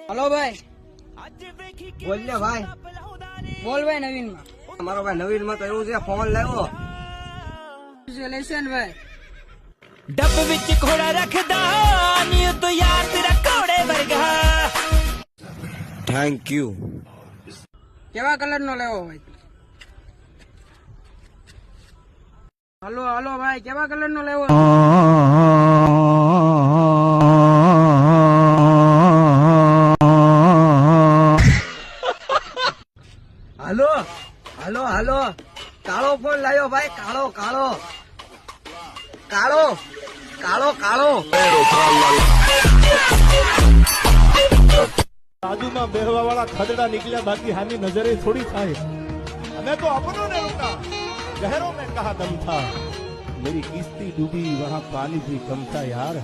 Hello ભાઈ, બોલ ને ભાઈ. બોલ ભાઈ. નવીન માં અમારો ભાઈ નવીન માં તો એવું છે, ફોન લાવ્યો. લેશન ભાઈ. डब विच घोड़ा रखदा नी तो यार तेरा घोड़े वर्गा। Thank you. કેવા કલર નો લેવો ભાઈ? હલો હલો ભાઈ, કેવા કલર નો લેવો? હાલો હાલો હાલો, કાળો ફોન લાવ્યો ભાઈ. કાળો કાળો કાળો કાળો કાળો. બાજુમાં બેહવા વાળા ખદડા નીકળ્યા, બાકી હામી નજરે થોડી થાય. हमें तो अपनों ने रुका, गहरों में कहा दम था, मेरी किस्ती डूबी वहां पानी भी कम था यार.